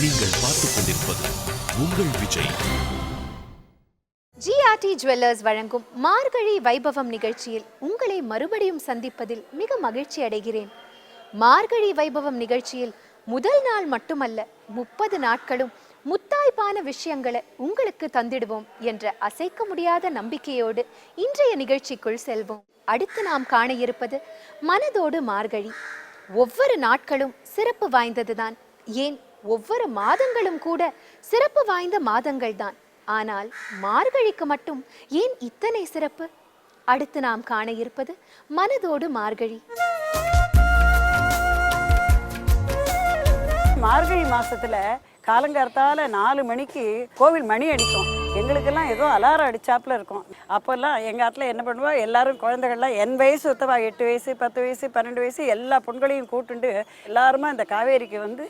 நீங்கள் பார்த்துக் கொண்டிருப்பது உங்கள் விஜய். ஜிஆர்டி ஜுவல்லர்ஸ் வழங்கும் மார்கழி வைபவம் நிகழ்ச்சியில் உங்களை மறுபடியும் சந்திப்பதில் மிக மகிழ்ச்சி அடைகிறேன். மார்கழி வைபவம் நிகழ்ச்சியில் முதல் நாள் மட்டுமல்ல, 30 நாட்களும் முத்தாய்ப்பான விஷயங்களை உங்களுக்கு தந்திடுவோம் என்ற அசைக்க முடியாத நம்பிக்கையோடு இன்றைய நிகழ்ச்சிக்குள் செல்வோம். அடுத்து நாம் காண இருப்பது மனதோடு மார்கழி. ஒவ்வொரு நாட்களும் சிறப்பு வாய்ந்ததுதான், ஏன் ஒவ்வொரு மாதங்களும் கூட சிறப்பு வாய்ந்த மாதங்கள் தான். ஆனால் மார்கழிக்கு மட்டும் ஏன் இத்தனை சிறப்பு? அடுத்து நாம் காண இருப்பது மனதோடு மார்கழி. மார்கழி மாசத்துல காலங்கார்த்தால 4 மணிக்கு கோவில் மணி அடிக்கும். எங்களுக்கெல்லாம் ஏதோ அலாரம் அடிச்சாப்புல இருக்கும். அப்போல்லாம் எங்கள் ஆத்துல என்ன பண்ணுவா, எல்லாரும் குழந்தைகள்லாம் என் வயசு ஒத்தவா 8 வயசு 10 வயசு 12 வயசு எல்லா பொண்களையும் கூட்டுண்டு எல்லாருமா இந்த காவேரிக்கு வந்து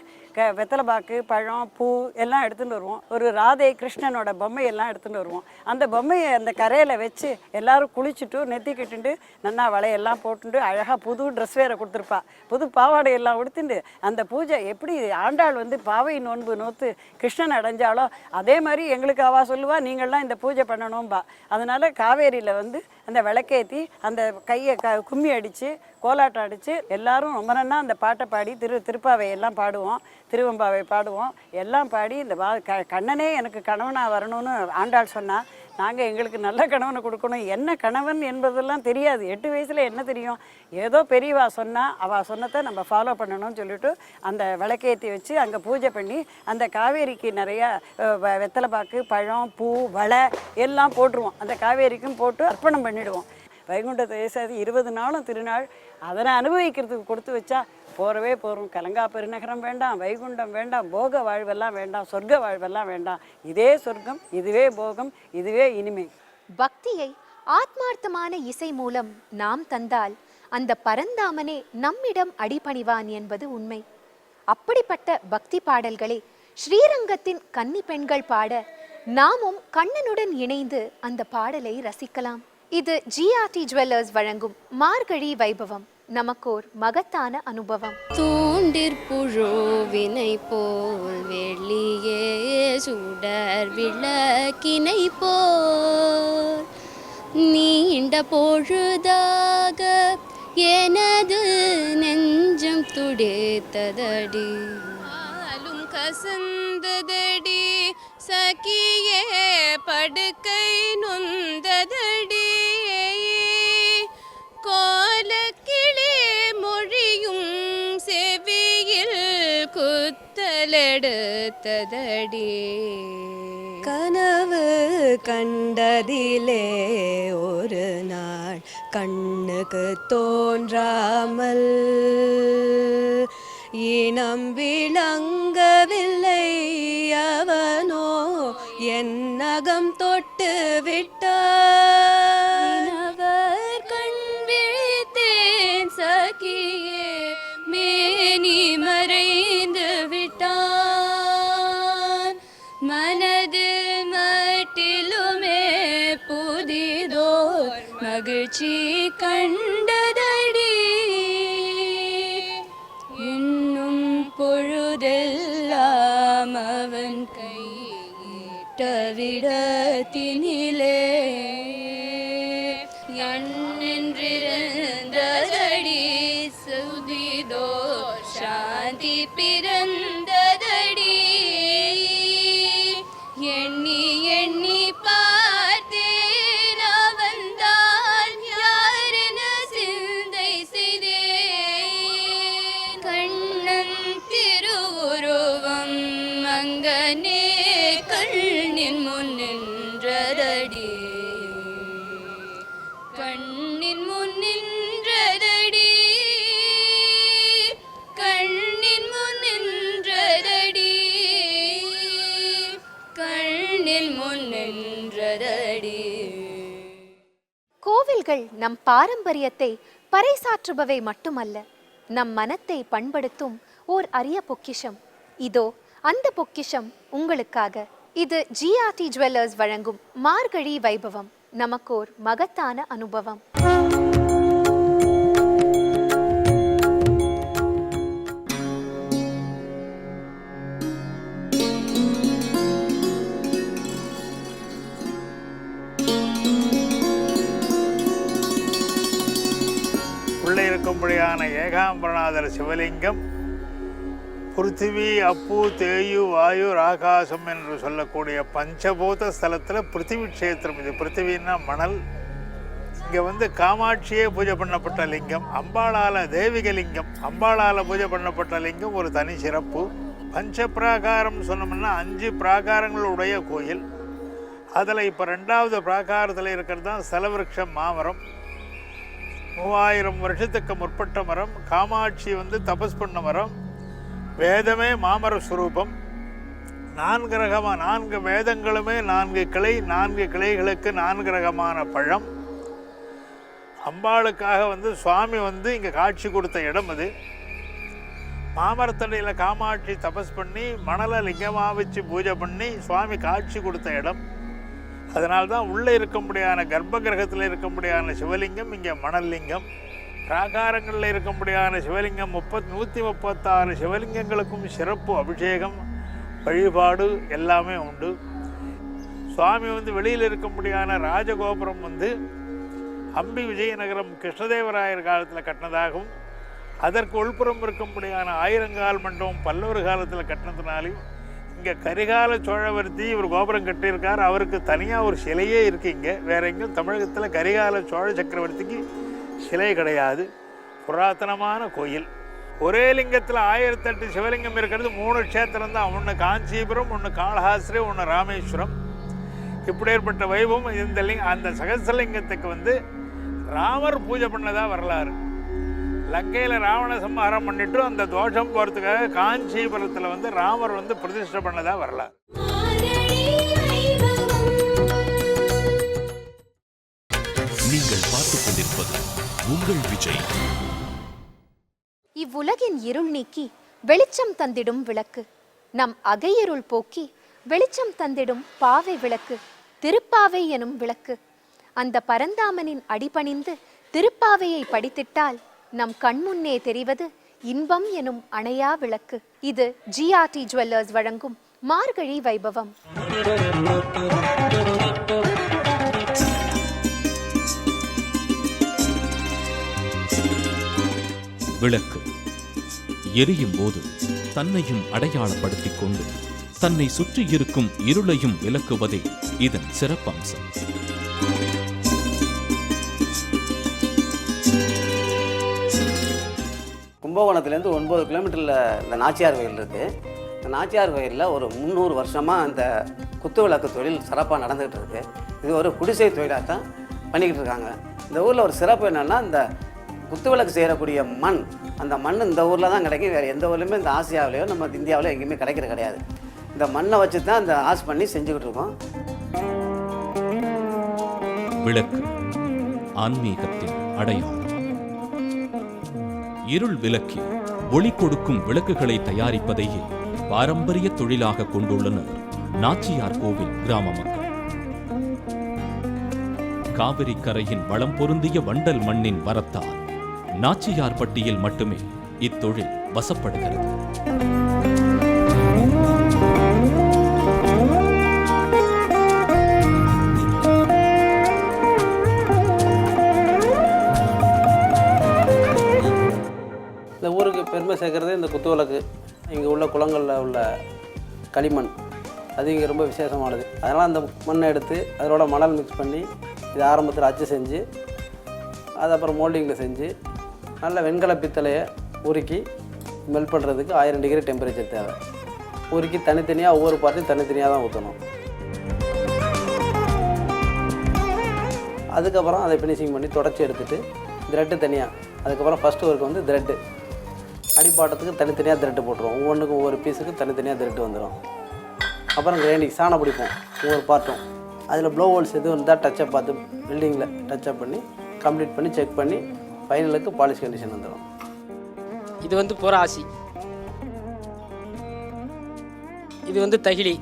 வெத்தலை பாக்கு பழம் பூ எல்லாம் எடுத்துகிட்டு வருவோம். ஒரு ராதை கிருஷ்ணனோட பொம்மையெல்லாம் எடுத்துகிட்டு வருவோம். அந்த பொம்மையை அந்த கரையில் வச்சு எல்லாரும் குளிச்சுட்டு நெத்திக்கிட்டு நன்னா வளையெல்லாம் போட்டுட்டு அழகாக புது ட்ரெஸ் வேற கொடுத்துருப்பா. புது பாவாடையெல்லாம் உடுத்துட்டு அந்த பூஜை எப்படி ஆண்டாள் வந்து பாவை நோன்பு நோத்து கிருஷ்ணன் அடைஞ்சாலோ அதே மாதிரி எங்களுக்கு அவா சொல்லுவா, நீங்கள்லாம் இந்த பூஜை பண்ணணும்பா. அதனால காவேரியில் வந்து அந்த விளக்கேற்றி அந்த கையை கும்மி அடித்து கோலாட்டம் அடித்து எல்லாரும் ரொம்ப நன்னா அந்த பாட்டை பாடி திருப்பாவையெல்லாம் பாடுவோம், திருவம்பாவை பாடுவோம். எல்லாம் பாடி இந்த கண்ணனே எனக்கு கணவனாக வரணும்னு ஆண்டாள் சொன்னால், நாங்கள் எங்களுக்கு நல்ல கணவனை கொடுக்கணும். என்ன கணவன் என்பதெல்லாம் தெரியாது. 8 வயசில் என்ன தெரியும்? ஏதோ பெரியவா சொன்னால் அவள் சொன்னதை நம்ம ஃபாலோ பண்ணணும்னு சொல்லிட்டு அந்த விளக்கேற்றி வச்சு அங்கே பூஜை பண்ணி அந்த காவேரிக்கு நிறையா வெத்தலை பாக்கு பழம் பூ வளை எல்லாம் போட்டுருவோம். அந்த காவேரிக்கும் போட்டு அர்ப்பணம் பண்ணிவிடுவோம். வைகுண்டத்தை ஏசாதி 20 நாளும் திருநாள் அதனை அனுபவிக்கிறதுக்கு கொடுத்து வச்சா போறவே போகிறோம். கலங்கா பெருநகரம் வேண்டாம், வைகுண்டம் வேண்டாம், போக வாழ்வெல்லாம் வேண்டாம், சொர்க்க வாழ்வெல்லாம் வேண்டாம். இதே சொர்க்கம், இதுவே போகம், இதுவே இனிமை. பக்தியை ஆத்மார்த்தமான இசை மூலம் நாம் தந்தால் அந்த பரந்தாமனே நம்மிடம் அடிபணிவான் என்பது உண்மை. அப்படிப்பட்ட பக்தி பாடல்களை ஸ்ரீரங்கத்தின் கன்னி பெண்கள் பாட நாமும் கண்ணனுடன் இணைந்து அந்த பாடலை ரசிக்கலாம். இது ஜிஆர்டி ஜுவல்லர்ஸ் வழங்கும் மார்கழி வைபவம், நமக்கோர் மகத்தான அனுபவம். தூண்டிற்புழுவினை போல் வெளியே சுடர் விளக்கினை போல் நீண்ட பொழுதாக எனது நெஞ்சம் துடித்ததடி, ஆலும் கசந்ததடி, சகியே படுக்கை நொந்ததடி, கோலக்கிளே மொழியும் செவியில் குத்தலெடுத்ததடி, கனவு கண்டதிலே ஒரு நாள் கண்ணுக்கு தோன்றாமல் இனம் விளங்கவில்லை, அவனோ என் நகம் தொட்டு விட்டார். அவர் கண் விழித்தேன் சகியே மேனி மறைந்து விட்டான், மனதில் மட்டிலுமே புதிதோர் மகிழ்ச்சி கண்டதடி, இன்னும் பொழுதெல்லாம் அவன் கையிட்ட விடத்தினிலே எண்ணென்றிருந்ததடி, சுதிதோ சாந்தி பிறந்ததடி, எண்ணி எண்ணி பார்த்தேன் அவன்தான் யாரென சிந்தை செய்தேன், கண்ணன் திருவுருவம் அங்கனே கண்ணின் முன் நின்றதடி, கண்ணின் முன் நின்றதடி, கண்ணின் முன் நின்றதடி, கண்ணின் முன் நின்றதடி. கோவில்கள் நம் பாரம்பரியத்தை பறைசாற்றுபவை மட்டுமல்ல, நம் மனத்தை பண்படுத்தும் ஓர் அரிய பொக்கிஷம். இதோ அந்த பொக்கிஷம் உங்களுக்காக. இது ஜிஆர்டி ஜுவல்லர்ஸ் வழங்கும் மார்கழி வைபவம், நமக்கோர் மகத்தான அனுபவம். மூர்த்தியான ஏகாம்பரநாதர் சிவலிங்கம் பிருத்திவி, அப்பு, தேயு, வாயு, ஆகாசம் என்று சொல்லக்கூடிய பஞ்சபூத ஸ்தலத்தில் பிருத்திவி க்ஷேத்திரம். இது பிருத்திவின்னா மணல். இங்கே காமாட்சியே பூஜை பண்ணப்பட்ட லிங்கம், அம்பாளால் தெய்வீக லிங்கம், அம்பாளால் பூஜை பண்ணப்பட்ட லிங்கம் ஒரு தனி சிறப்பு. பஞ்ச பிராகாரம் சொன்னோம்னா 5 பிராகாரங்களுடைய கோயில். அதில் இப்போ 2வது பிராகாரத்தில் இருக்கிறது தான் ஸ்தலவிருட்சம் மாமரம். 3000 வருஷத்துக்கு முற்பட்ட மரம். காமாட்சி தபஸ் பண்ண மரம். வேதமே மாமர ஸ்வரூபம். 4 ரகமாக 4 வேதங்களுமே 4 கிளை, 4 கிளைகளுக்கு 4 ரகமான பழம். அம்பாளுக்காக சுவாமி இங்கே காட்சி கொடுத்த இடம் அது. மாமரத்தடியில் காமாட்சி தபஸ் பண்ணி மணலை லிங்கமாக வச்சு பூஜை பண்ணி சுவாமி காட்சி கொடுத்த இடம். அதனால்தான் உள்ளே இருக்க முடியாத கர்ப்ப கிரகத்தில் இருக்க முடியாத சிவலிங்கம் இங்கே மணல் லிங்கம். பிராகாரங்களில் இருக்க முடியாத சிவலிங்கம் 136 சிவலிங்கங்களுக்கும் சிறப்பு அபிஷேகம், வழிபாடு எல்லாமே உண்டு. சுவாமி வெளியில் இருக்க முடியாத ராஜகோபுரம் அம்பி விஜயநகரம் கிருஷ்ணதேவராயர் காலத்தில் கட்டினதாகவும், அதற்கு உள்புறம் இருக்க முடியாத ஆயிரங்கால் மண்டபம் பல்லவர் காலத்தில் கட்டினதுனாலையும், இங்கே கரிகால சோழவர்த்தி ஒரு கோபுரம் கட்டியிருக்கார். அவருக்கு தனியாக ஒரு சிலையே இருக்குது. இங்கே வேற எங்கேயும் தமிழகத்தில் கரிகால சோழ சக்கரவர்த்திக்கு சிலை கிடையாது. புராதனமான கோயில். ஒரே லிங்கத்தில் 1008 சிவலிங்கம் இருக்கிறது. 3 க்ஷேத்திரம் தான். ஒன்று காஞ்சிபுரம், ஒன்று காளஹாஸ்திரி, ஒன்று ராமேஸ்வரம். இப்படி ஏற்பட்ட வைபவம் இந்த அந்த சகசிரலிங்கத்துக்கு ராமர் பூஜை பண்ணதாக வரலாறு. லங்கையில் ராவண சம்ஹாரம் பண்ணிட்டு அந்த தோஷம் போகிறதுக்காக காஞ்சிபுரத்தில் ராமர் பிரதிஷ்டை பண்ணதாக வரலாறு. நீங்கள் பார்த்துக் கொண்டிருப்பது உங்கள் விஜய். இவ்வுலகின் இருள் நீக்கி வெளிச்சம் தந்திடும் விளக்கு, நம் அகையிருள் போக்கி வெளிச்சம் தந்திடும் பாவை விளக்கு, திருப்பாவை எனும் விளக்கு. அந்த பரந்தாமனின் அடிபணிந்து திருப்பாவையை படித்திட்டால் நம் கண்முன்னே தெரிவது இன்பம் எனும் அணையா விளக்கு. இது ஜிஆர்டி ஜுவல்லர்ஸ் வழங்கும் மார்கழி வைபவம். விளக்கு எரியும் போது தன்னையும் அடையாளப்படுத்திக் கொண்டு தன்னை சுற்றி இருக்கும் இருளையும் விளக்குவதே இதன் சிறப்பம்சம். கும்பகோணத்துலேருந்து 9 கிலோமீட்டரில் இந்த நாச்சியார் கோயில் இருக்குது. இந்த நாச்சியார் கோயிலில் ஒரு 300 வருஷமாக இந்த குத்து விளக்கு தொழில் சிறப்பாக நடந்துகிட்டு இருக்குது. இது ஒரு குடிசை தொழிலாக தான் பண்ணிக்கிட்டு இருக்காங்க. இந்த ஊரில் ஒரு சிறப்பு என்னென்னா, இந்த குத்து விளக்கு செய்யக்கூடிய மண், அந்த மண் இந்த ஊரில் தான் கிடைக்கும். வேறு எந்த ஊர்லேயுமே இந்த ஆசியாவிலையோ நம்ம இந்தியாவிலையோ எங்கேயுமே கிடைக்கிறது கிடையாது. இந்த மண்ணை வச்சு தான் இந்த ஆஸ் பண்ணி செஞ்சுக்கிட்டு இருக்கோம். விளக்கு ஆன்மீகத்தின் அடையாளம். இருள் விளக்கி ஒளி கொடுக்கும் விளக்குகளை தயாரிப்பதையே பாரம்பரிய தொழிலாக கொண்டுள்ளனர் நாச்சியார் கோவில் கிராம மக்கள். காவிரி கரையின் வளம் பொருந்திய வண்டல் மண்ணின் வரத்தால் நாச்சியார் பட்டியில் மட்டுமே இத்தொழில் வசப்படுகிறது. இந்த ஊருக்கு பெருமை சேர்க்கறது இந்த குத்து விளக்கு. இங்கே உள்ள குளங்களில் உள்ள களிமண் அது இங்கே ரொம்ப விசேஷமானது. அதனால் அந்த மண்ணை எடுத்து அதோட மணல் மிக்ஸ் பண்ணி இது ஆரம்பத்தில் அச்சு செஞ்சு அது அப்புறம் மோல்டிங்கில் செஞ்சு நல்ல வெண்கல பித்தளையை உருக்கி மெல்ட் பண்ணுறதுக்கு 1000 டிகிரி டெம்பரேச்சர் தேவை. உருக்கி தனித்தனியாக ஒவ்வொரு பார்ட்டையும் தனித்தனியாக தான் ஊற்றணும். அதுக்கப்புறம் அதை ஃபினிஷிங் பண்ணி தொடச்சி எடுத்துகிட்டு த்ரெட்டு தனியாக, அதுக்கப்புறம் ஃபஸ்ட்டு ஒர்க் த்ரெட்டு அடிப்பாட்டத்துக்கு தனித்தனியாக த்ரெட்டு போட்டுருவோம். ஒவ்வொன்றுக்கும் ஒவ்வொரு பீஸுக்கு தனித்தனியாக த்ரெட்டு வந்துடும். அப்புறம் கிரைண்டிங் சாணம் பிடிப்போம் ஒவ்வொரு பார்ட்டும். அதில் ப்ளோ ஹோல்ஸ் எதுவும் இருந்தால் டச்சப் பார்த்து பில்டிங்கில் டச்சப் பண்ணி கம்ப்ளீட் பண்ணி செக் பண்ணி ஃபைனலுக்கு பாலிஷ் கண்டிஷன் வந்துடும். இது புறாசி, இது தகிலி,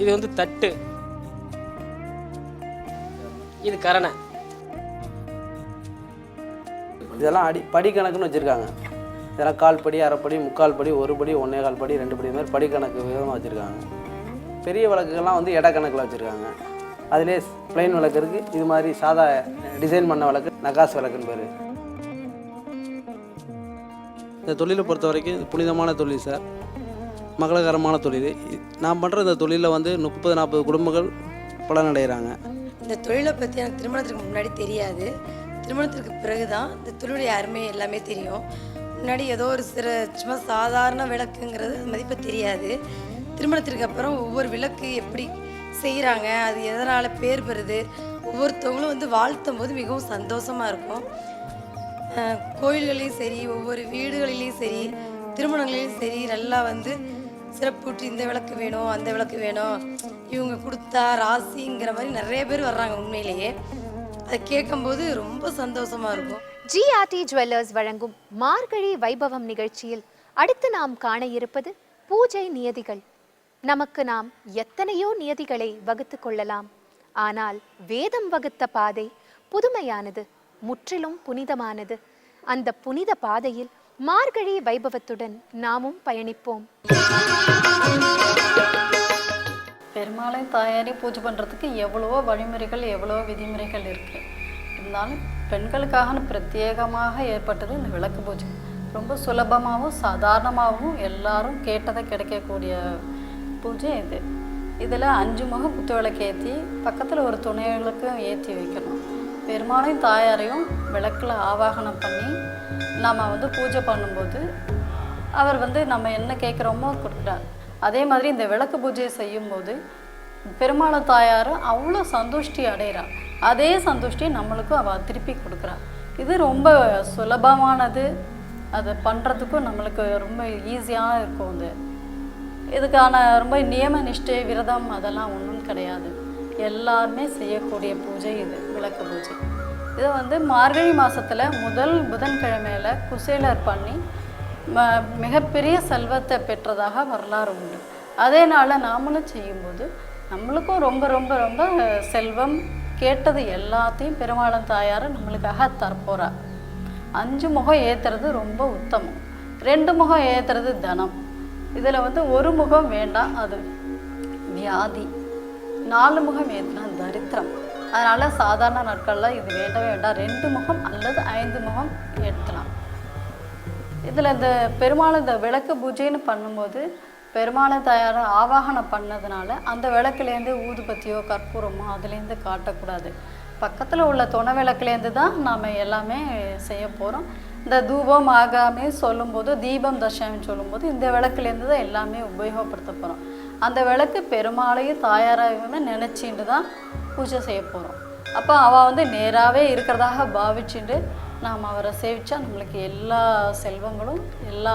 இது தட்டு, இது கரணை. இதெல்லாம் படி கணக்குன்னு வச்சுருக்காங்க. இதெல்லாம் 1/4 படி, 1/2 படி, 3/4 படி, 1 படி, 1/4 படி, 2 படி மாதிரி படிக்கணக்கு விதமாக வச்சுருக்காங்க. பெரிய விளக்குகள்லாம் எடை கணக்கில் வச்சுருக்காங்க. அதிலே பிளைன் விளக்கு இருக்குது, இது மாதிரி சாதா டிசைன் பண்ண விளக்கு நகாஸ் விளக்குன்னு பேர். இந்த தொழிலை பொறுத்த வரைக்கும் இது புனிதமான தொழில் சார், மங்களகரமான தொழில். நான் பண்ணுற இந்த தொழிலில் வந்து 30-40 குடும்பங்கள் பலனடைகிறாங்க. இந்த தொழிலை பற்றி எனக்கு திருமணத்துக்கு முன்னாடி தெரியாது. திருமணத்திற்கு பிறகு தான் இந்த தொழிலுடைய அருமை எல்லாமே தெரியும். முன்னாடி ஏதோ ஒரு சும்மா சாதாரண விளக்குங்கிறது மதிப்பு தெரியாது. திருமணத்திற்கு அப்புறம் ஒவ்வொரு விளக்கு எப்படி செய்கிறாங்க, அது எதனால் பேர் பெறுது, ஒவ்வொருத்தவங்களும் வந்து வாழ்த்தும் போது மிகவும் சந்தோஷமாக இருக்கும். கோயில்களையும் சரி, ஒவ்வொரு வீடுகளிலையும் சரி, திருமணங்களையும் சரி, நல்லா வந்து சிறப்பூட்டி இந்த விளக்கு வேணும், அந்த விளக்கு வேணும், இவங்க கொடுத்தா ராசிங்கிற மாதிரி நிறைய பேர் வர்றாங்க. உண்மையிலேயே அதை கேட்கும்போது ரொம்ப சந்தோஷமாக இருக்கும். ஜிஆர்டி ஜுவல்லர்ஸ் வழங்கும் மார்கழி வைபவம் நிகழ்ச்சியில் அடுத்து நாம் காண இருப்பது பூஜை நியதிகள். நமக்கு நாம் எத்தனையோ நியதிகளை வகுத்து கொள்ளலாம். ஆனால் வேதம் வகுத்த பாதை புதுமையானது, முற்றிலும் புனிதமானது. அந்த புனித பாதையில் மார்கழி வைபவத்துடன் நாமும் பயணிப்போம். பெருமாளை தாயாரி பூஜை பண்ணுறதுக்கு எவ்வளவோ வழிமுறைகள், எவ்வளவோ விதிமுறைகள் இருக்குது. இருந்தாலும் பெண்களுக்காக பிரத்யேகமாக ஏற்பட்டது இந்த விளக்கு பூஜை. ரொம்ப சுலபமாகவும் சாதாரணமாகவும் எல்லாரும் கேட்டதை கிடைக்கக்கூடிய பூஜை இது. இதில் 5 முகம் குத்து விளக்கு ஏற்றி பக்கத்தில் ஒரு துணை விளக்கும் ஏற்றி வைக்கணும். பெருமாளையும் தாயாரையும் விளக்கில் ஆவாகனம் பண்ணி நாம் வந்து பூஜை பண்ணும்போது அவர் வந்து நம்ம என்ன கேட்குறோமோ கொடுக்குறார். அதே மாதிரி இந்த விளக்கு பூஜையை செய்யும்போது பெருமாளை தாயாரும் அவ்வளோ சந்துஷ்டி அடைகிறார். அதே சந்துஷ்டி நம்மளுக்கும் அவள் திருப்பி கொடுக்குறாள். இது ரொம்ப சுலபமானது, அதை பண்ணுறதுக்கும் நம்மளுக்கு ரொம்ப ஈஸியாக இருக்கும். அது இதுக்கான ரொம்ப நியம நிஷ்டை விரதம் அதெல்லாம் ஒன்றும் கிடையாது. எல்லாருமே செய்யக்கூடிய பூஜை இது விளக்கு பூஜை. இதை வந்து மார்கழி மாதத்தில் முதல் புதன்கிழமையில் குசேலர் பண்ணி மிகப்பெரிய செல்வத்தை பெற்றதாக வரலாறு உண்டு. அதே நாளில் நாமளும் செய்யும்போது நம்மளுக்கும் ரொம்ப ரொம்ப ரொம்ப செல்வம், கேட்டது எல்லாத்தையும் பெருமாளன் தாயார் நம்மளுக்காக தரப்போகிறார். 5 முகம் ஏற்றுறது ரொம்ப உத்தமம். 2 முகம் ஏற்றுறது தனம். இதில் வந்து 1 முகம் வேண்டாம், அது வியாதி. 4 முகம் ஏற்றினா தரித்திரம். அதனால் சாதாரண நாட்களில் இது வேண்டவே வேண்டாம். 2 முகம் அல்லது 5 முகம் ஏற்றலாம். இதில் இந்த பெருமாள் இந்த விளக்கு பூஜைன்னு பண்ணும்போது பெருமாளை தயார ஆவாகனம் பண்ணதுனால அந்த விளக்குலேருந்து ஊதுபத்தியோ கற்பூரமோ அதுலேருந்து காட்டக்கூடாது. பக்கத்தில் உள்ள துணை விளக்குலேருந்து தான் நாம் எல்லாமே செய்ய போகிறோம். இந்த தூபம் ஆகாமே சொல்லும்போது, தீபம் தர்ஷனம் சொல்லும்போது இந்த விளக்குலேருந்து தான் எல்லாமே உபயோகப்படுத்த போகிறோம். அந்த விளக்கு பெருமாளையும் தாயாரையுமே நினச்சிட்டு தான் பூஜை செய்ய போகிறோம். அப்போ அவள் வந்து நேராகவே இருக்கிறதாக பாவிச்சுட்டு நாம் அவரை சேவிச்சா நம்மளுக்கு எல்லா செல்வங்களும்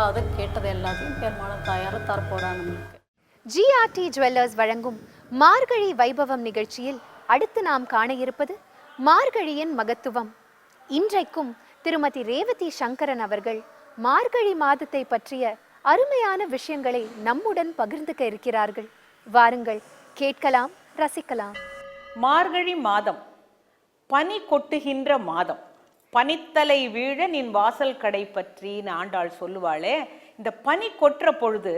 அது கேட்டது எல்லாத்தையும் பெருமாளும் தாயாரை தரப்போகிறாங்க நம்மளுக்கு. ஜிஆர்டி ஜுவல்லர்ஸ் வழங்கும் மார்கழி வைபவம் நிகழ்ச்சியில் அடுத்து நாம் காண இருப்பது மார்கழியின் மகத்துவம். இன்றைக்கும் திருமதி ரேவதி சங்கரன் அவர்கள் மார்கழி மாதத்தை பற்றிய அருமையான விஷயங்களை நம்முடன் பகிர்ந்துக்க இருக்கிறார்கள். வாருங்கள், கேட்கலாம், ரசிக்கலாம். மார்கழி மாதம் பனி கொட்டுகின்ற மாதம். பனித்தலை வீழ நின் வாசல் கடை பற்றின்னு ஆண்டாள் சொல்லுவாளே. இந்த பனி கொட்டுற பொழுது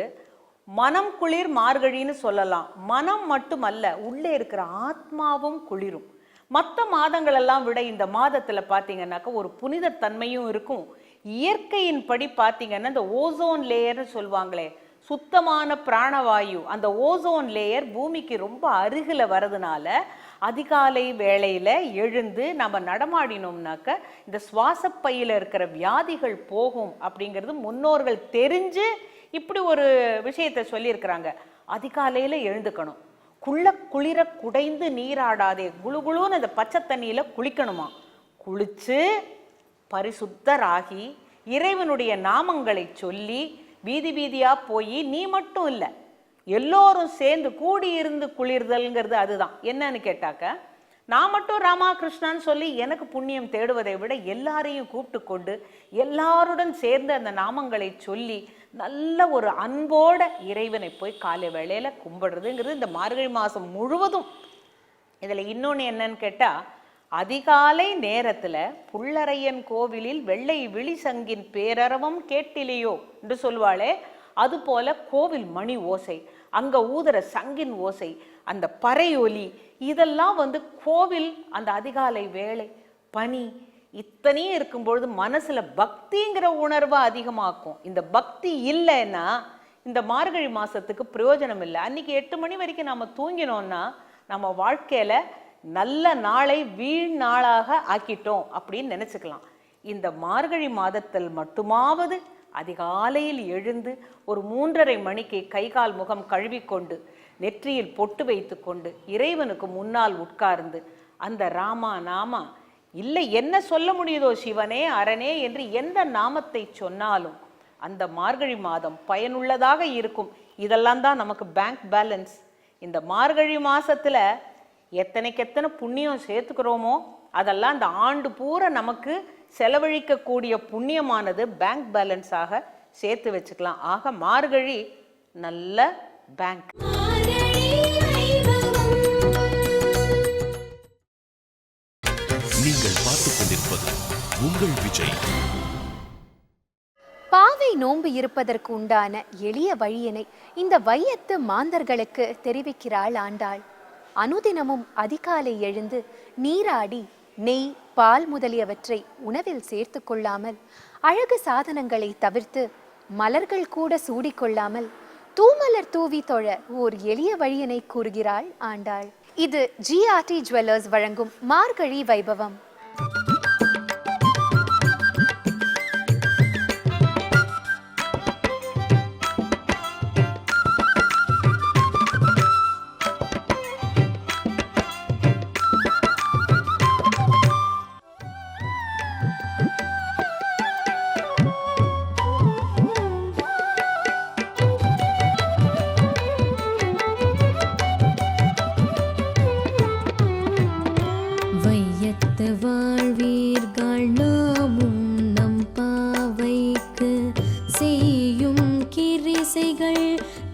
மனம் குளிர் மார்கழின்னு சொல்லலாம். மனம் மட்டுமல்ல, உள்ளே இருக்கிற ஆத்மாவும் குளிரும். மற்ற மாதங்கள் எல்லாம் விட இந்த மாதத்தில் பார்த்தீங்கன்னாக்கா ஒரு புனித தன்மையும் இருக்கும். இயற்கையின் படி பார்த்தீங்கன்னா இந்த ஓசோன் லேயர்னு சொல்லுவாங்களே, சுத்தமான பிராணவாயு, அந்த ஓசோன் லேயர் பூமிக்கு ரொம்ப அருகில் வரதுனால அதிகாலை வேளையில் எழுந்து நம்ம நடமாடினோம்னாக்க இந்த சுவாசப்பையில் இருக்கிற வியாதிகள் போகும் அப்படிங்கிறது முன்னோர்கள் தெரிஞ்சு இப்படி ஒரு விஷயத்தை சொல்லியிருக்கிறாங்க. அதிகாலையில் எழுந்துக்கணும், குளிர குடைந்து நீராடாதே, குளுகுளுன்னு அந்த பச்சை தண்ணியில் குளிக்கணுமா. குளிச்சு பரிசுத்தராகி இறைவனுடைய நாமங்களை சொல்லி வீதி வீதியாக போய், நீ மட்டும் இல்லை எல்லோரும் சேர்ந்து கூடியிருந்து குளிர்தல்ங்கிறது அதுதான். என்னன்னு கேட்டாக்க, நான் மட்டும் ராமா கிருஷ்ணான்னு சொல்லி எனக்கு புண்ணியம் தேடுவதை விட எல்லாரையும் கூப்பிட்டு கொண்டு எல்லாருடன் சேர்ந்து அந்த நாமங்களை சொல்லி நல்ல ஒரு அன்போட இறைவனை போய் காலை வேளையில் கும்பிடுறதுங்கிறது இந்த மார்கழி மாதம் முழுவதும். இதில் இன்னொன்று என்னன்னு கேட்டால், அதிகாலை நேரத்தில் புள்ளரையன் கோவிலில் வெள்ளை விழி சங்கின் பேரரவம் கேட்டிலையோ என்று சொல்வாளே, அதுபோல கோவில் மணி ஓசை, அங்கே ஊதுற சங்கின் ஓசை, அந்த பறையொலி, இதெல்லாம் வந்து கோவில் அந்த அதிகாலை வேளை, பனி இத்தனையும் இருக்கும்பொழுது மனசுல பக்திங்கிற உணர்வை அதிகமாக்கும். இந்த பக்தி இல்லைன்னா இந்த மார்கழி மாசத்துக்கு பிரயோஜனம் இல்லை. அன்னைக்கு 8 மணி வரைக்கும் நம்ம தூங்கினோம்னா நம்ம வாழ்க்கையில நல்ல நாளை வீண் நாளாக ஆக்கிட்டோம் அப்படின்னு நினைச்சுக்கலாம். இந்த மார்கழி மாதத்தில் மட்டுமாவது அதிகாலையில் எழுந்து ஒரு 3:30 மணிக்கு கை கால் முகம் கழுவிக்கொண்டு நெற்றியில் பொட்டு வைத்து கொண்டு இறைவனுக்கு முன்னால் உட்கார்ந்து அந்த ராமா நாமா இல்லை என்ன சொல்ல முடியுதோ, சிவனே அரணே என்று எந்த நாமத்தை சொன்னாலும் அந்த மார்கழி மாதம் பயனுள்ளதாக இருக்கும். இதெல்லாம் தான் நமக்கு பேங்க் பேலன்ஸ். இந்த மார்கழி மாசத்துல எத்தனை புண்ணியம் சேர்த்துக்கிறோமோ அதெல்லாம் இந்த ஆண்டு பூரா நமக்கு செலவழிக்கக்கூடிய புண்ணியமானது பேங்க் பேலன்ஸாக சேர்த்து வச்சுக்கலாம். ஆக மார்கழி நல்ல பேங்க். நீங்கள் பார்த்துக் கொண்டிருப்பது உங்கள் விஜய். பாவை நோன்பு இருப்பதற்கு உண்டான எளிய வழியினை இந்த வையத்து மாந்தர்களுக்கு தெரிவிக்கிறாள் ஆண்டாள். அனுதினமும் அதிகாலை எழுந்து நீராடி நெய் பால் முதலியவற்றை உணவில் சேர்த்து கொள்ளாமல், அழகு சாதனங்களை தவிர்த்து மலர்கள் கூட சூடிக்கொள்ளாமல் தூமலர் தூவி தொழ ஓர் எளிய வழியினை கூறுகிறாள் ஆண்டாள். இது GRT ஜுவல்லர்ஸ் வழங்கும் மார்கழி வைபவம். வாழ்வீர்கள் நாமும் நம் பாவைக்கு செய்யும் கிரிசைகள்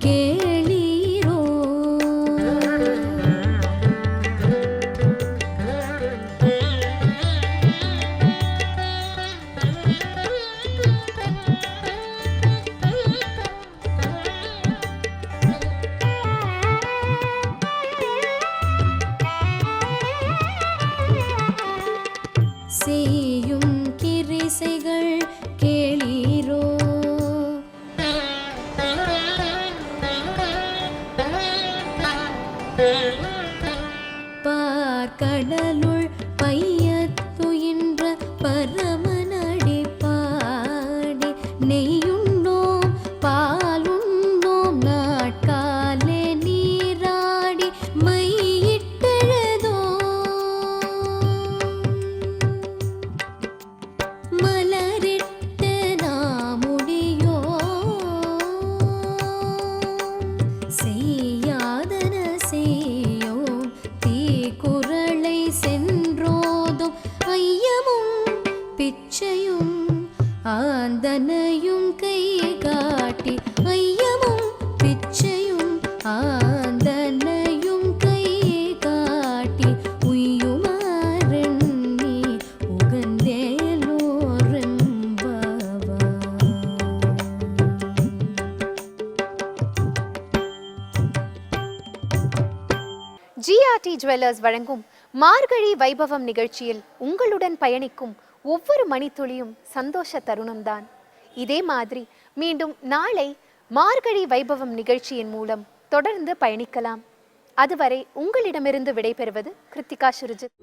கேளீரோ. செய்யும் கிரிசைகள் கேளீரோ. பார்க்கடலுள் பையத்துயின்ற பரமனடி பாடி நெய்யுண்டோம் பாலுண்டோம் நாட்காலே நீராடி மையிட்டெழுதோ. மலரிட்டு நாமுடியோ செய்யாதன செய்யோம் தீக்குறளை சென்றோதும் ஐயமும் பிச்சையும் ஆந்தனையும் கை காட்டி ஐயமும் பிச்சையும் ஆந்தனையும் கை காட்டி உய்யுமாறெண்ணி உகந்தேலோரெம்பவா. GRT ஜுவல்லர்ஸ் வழங்கும் மார்கழி வைபவம் நிகழ்ச்சியில் உங்களுடன் பயணிக்கும் ஒவ்வொரு மணித்துளியும் சந்தோஷ தருணம்தான். இதே மாதிரி மீண்டும் நாளை மார்கழி வைபவம் நிகழ்ச்சியின் மூலம் தொடர்ந்து பயணிக்கலாம். அதுவரை உங்களிடமிருந்து விடைபெறுவது கிருத்திகா சுருஜித்.